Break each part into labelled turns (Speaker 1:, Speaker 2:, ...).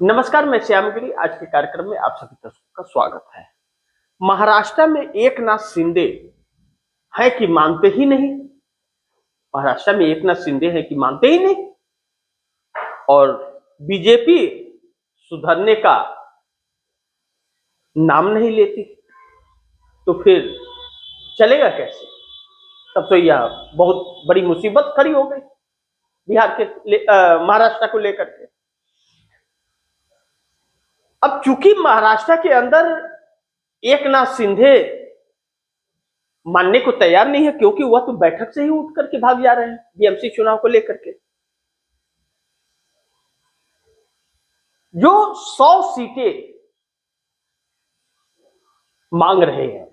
Speaker 1: नमस्कार, मैं श्यामगिरी। आज के कार्यक्रम में आप सभी दर्शकों का स्वागत है। महाराष्ट्र में एकनाथ शिंदे है कि मानते ही नहीं। महाराष्ट्र में एकनाथ शिंदे है कि मानते ही नहीं और बीजेपी सुधरने का नाम नहीं लेती, तो फिर चलेगा कैसे? तब तो यह बहुत बड़ी मुसीबत खड़ी हो गई बिहार के महाराष्ट्र को लेकर के। अब चूंकि महाराष्ट्र के अंदर एकनाथ शिंदे मानने को तैयार नहीं है, क्योंकि वह तो बैठक से ही उठ करके भाग जा रहे हैं बीएमसी चुनाव को लेकर के। जो 100 सीटें मांग रहे हैं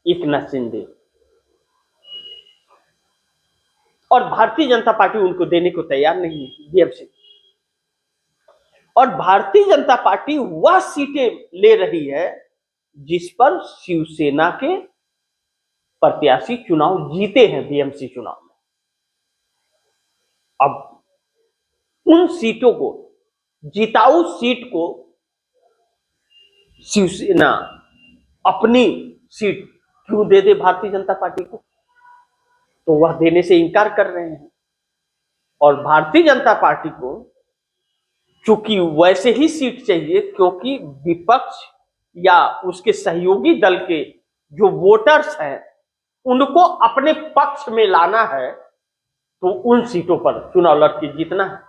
Speaker 1: एकनाथ शिंदे, और भारतीय जनता पार्टी उनको देने को तैयार नहीं है बीएमसी। और भारतीय जनता पार्टी वह सीटें ले रही है जिस पर शिवसेना के प्रत्याशी चुनाव जीते हैं बीएमसी चुनाव में। अब उन सीटों को, जिताऊ सीट को शिवसेना अपनी सीट क्यों दे दे भारतीय जनता पार्टी को? तो वह देने से इनकार कर रहे हैं। और भारतीय जनता पार्टी को चूंकि वैसे ही सीट चाहिए, क्योंकि विपक्ष या उसके सहयोगी दल के जो वोटर्स हैं उनको अपने पक्ष में लाना है, तो उन सीटों पर चुनाव लड़के जीतना है।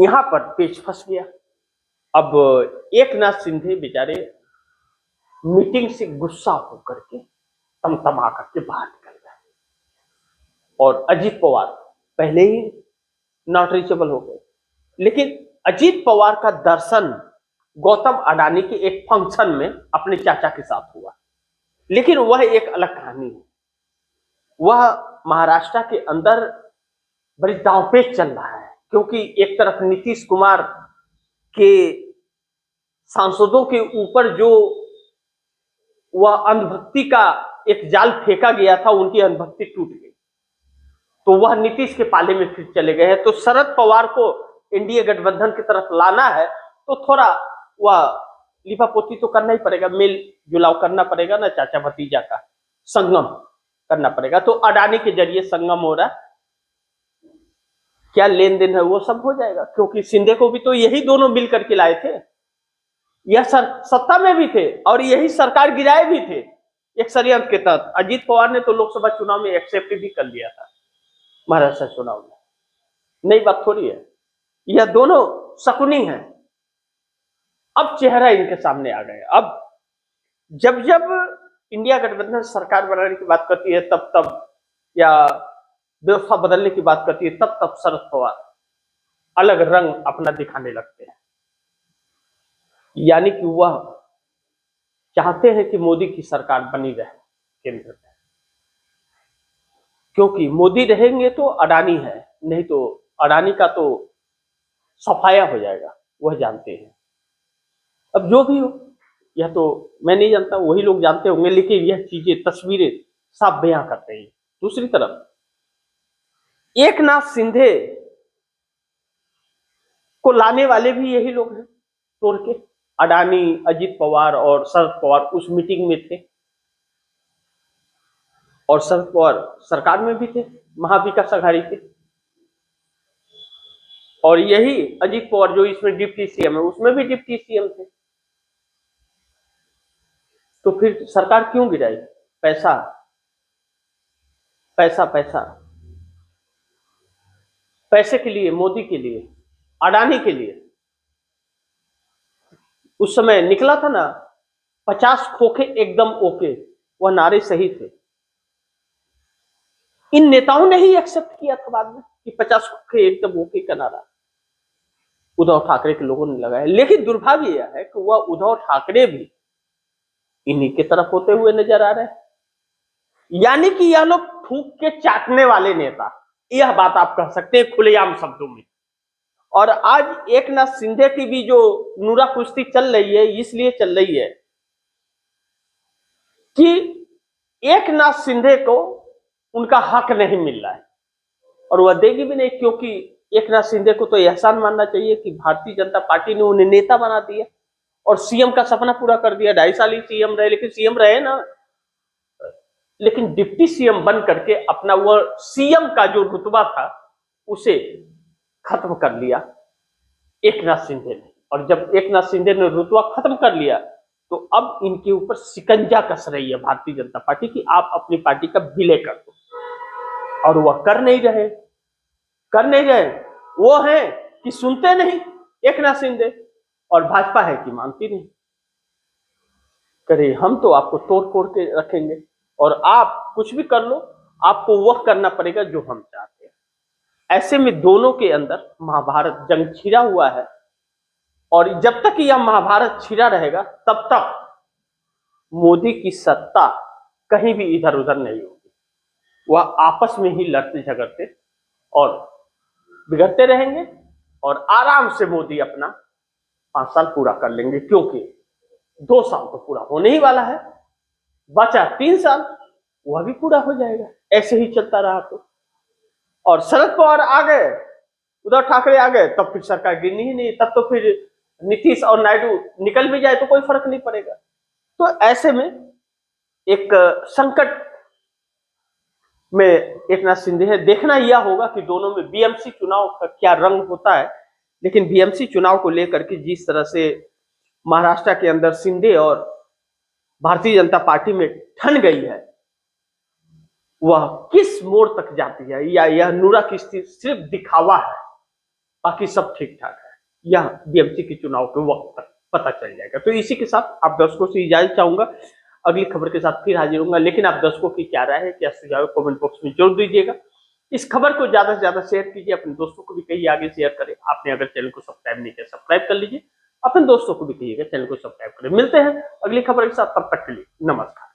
Speaker 1: यहां पर पेच फंस गया। अब एकनाथ शिंदे बेचारे मीटिंग से गुस्सा होकर के तमतमा करके बाहर निकल गए, और अजीत पवार पहले ही नॉट रीचेबल हो गए। लेकिन अजीत पवार का दर्शन गौतम अडानी के एक फंक्शन में अपने चाचा के साथ हुआ, लेकिन वह एक अलग कहानी है। वह महाराष्ट्र के अंदर बड़ी दांवपेच चल रहा है, क्योंकि एक तरफ नीतीश कुमार के सांसदों के ऊपर जो वह अंधभक्ति का एक जाल फेंका गया था, उनकी अंधभक्ति टूट गई, तो वह नीतीश के पाले में फिर चले गए हैं। तो शरद पवार को एनडीए गठबंधन की तरफ लाना है, तो थोड़ा वह लिपापोती तो करना ही पड़ेगा, मेल जुलाव करना पड़ेगा ना, चाचा भतीजा का संगम करना पड़ेगा। तो अडानी के जरिए संगम हो रहा, क्या लेन देन है वो सब हो जाएगा, क्योंकि शिंदे को भी तो यही दोनों मिल करके लाए थे, यह सत्ता में भी थे और यही सरकार गिराए भी थे एक षड्यंत्र के तहत। अजीत पवार ने तो लोकसभा चुनाव में एक्सेप्ट भी कर लिया था महाराष्ट्र चुनाव में, नई बात थोड़ी है। यह दोनों शकुनी हैं। अब चेहरा इनके सामने आ गया। अब जब जब इंडिया गठबंधन सरकार बनाने की बात करती है तब तब, या व्यवस्था बदलने की बात करती है तब तब शरद पवार अलग रंग अपना दिखाने लगते हैं। यानी कि वह चाहते हैं कि मोदी की सरकार बनी रहे केंद्र में, क्योंकि मोदी रहेंगे तो अडानी है, नहीं तो अडानी का तो सफाया हो जाएगा, वह जानते हैं। अब जो भी हो, यह तो मैं नहीं जानता, वही लोग जानते होंगे, लेकिन यह चीजें, तस्वीरें साफ बयां करते हैं। दूसरी तरफ एकनाथ शिंदे को लाने वाले भी यही लोग हैं तोड़ के। अडानी, अजीत पवार और शरद पवार उस मीटिंग में थे, और शरद पवार सरकार में भी थे, महाविकास अघाड़ी थे। और यही अजीत पवार जो इसमें डिप्टी सीएम है, उसमें भी डिप्टी सीएम थे। तो फिर सरकार क्यों गिराई? पैसा पैसा पैसा, पैसे के लिए, मोदी के लिए, अडानी के लिए। उस समय निकला था ना, 50 खोखे एकदम ओके, वह नारे सही थे। इन नेताओं ने ही एक्सेप्ट किया था बाद में कि 50 खोखे एकदम ओके का नारा उद्धव ठाकरे के लोगों ने लगाया। लेकिन दुर्भाग्य यह है कि वह उद्धव ठाकरे भी इन्हीं के तरफ होते हुए नजर आ रहे हैं। यानी कि यह लोग थूक के चाटने वाले नेता, यह बात आप कह सकते हैं खुलेआम शब्दों में। और आज एकनाथ शिंदे की भी जो नूरा कुश्ती चल रही है, इसलिए चल रही है कि एकनाथ शिंदे को उनका हक नहीं मिल रहा है, और वह देगी भी नहीं, क्योंकि एक नाथ शिंदे को तो एहसान मानना चाहिए कि भारतीय जनता पार्टी ने उन्हें नेता बना दिया और सीएम का सपना पूरा कर दिया। 2.5 साल ही सीएम रहे, लेकिन सीएम रहे ना, लेकिन डिप्टी सीएम बन करके अपना वो सीएम का जो रुतबा था उसे खत्म कर लिया एक नाथ शिंदे ने। और जब एक नाथ शिंदे ने रुतबा खत्म कर लिया तो अब इनके ऊपर शिकंजा कस रही है भारतीय जनता पार्टी की, आप अपनी पार्टी का विलय कर दो। और वह कर नहीं रहे, वो है कि सुनते नहीं एक नाथ शिंदे, और भाजपा है कि मानती नहीं। करे हम तो आपको तोड़ फोड़ के रखेंगे और आप कुछ भी कर लो, आपको वह करना पड़ेगा जो हम चाहते हैं। ऐसे में दोनों के अंदर महाभारत जंग छिड़ा हुआ है और जब तक यह महाभारत छिड़ा रहेगा तब तक मोदी की सत्ता कहीं भी इधर उधर नहीं होगी। वह आपस में ही लड़ते झगड़ते और बिगड़ते रहेंगे और आराम से मोदी अपना 5 साल पूरा कर लेंगे, क्योंकि 2 साल तो पूरा होने ही वाला है, बचा 3 साल वह भी पूरा हो जाएगा। ऐसे ही चलता रहा तो, और शरद पवार आ गए, उद्धव ठाकरे आ गए, तब फिर सरकार गिरनी ही नहीं, तब तो फिर नीतीश और नायडू निकल भी जाए तो कोई फर्क नहीं पड़ेगा। तो ऐसे में एक संकट में एक नाथ शिंदे है। देखना यह होगा कि दोनों में बीएमसी चुनाव का क्या रंग होता है। लेकिन बीएमसी चुनाव को लेकर के जिस तरह से महाराष्ट्र के अंदर शिंदे और भारतीय जनता पार्टी में ठन गई है, वह किस मोड़ तक जाती है, या यह नूरा की स्थिति सिर्फ दिखावा है, बाकी सब ठीक ठाक है, यह बीएमसी के चुनाव के वक्त तक पता चल जाएगा। तो इसी के साथ आप दर्शकों से इजाजत चाहूंगा, अगली खबर के साथ फिर हाजिर होऊंगा। लेकिन आप दर्शकों की क्या राय है, क्या सुझाव, कमेंट बॉक्स में जरूर दीजिएगा। इस खबर को ज्यादा से ज्यादा शेयर कीजिए, अपने दोस्तों को भी कहिए आगे शेयर करें। आपने अगर चैनल को सब्सक्राइब नहीं किया, सब्सक्राइब कर लीजिए, अपने दोस्तों को भी कहिएगा चैनल को सब्सक्राइब करें। मिलते हैं अगली खबर के साथ, तब तक के लिए नमस्कार।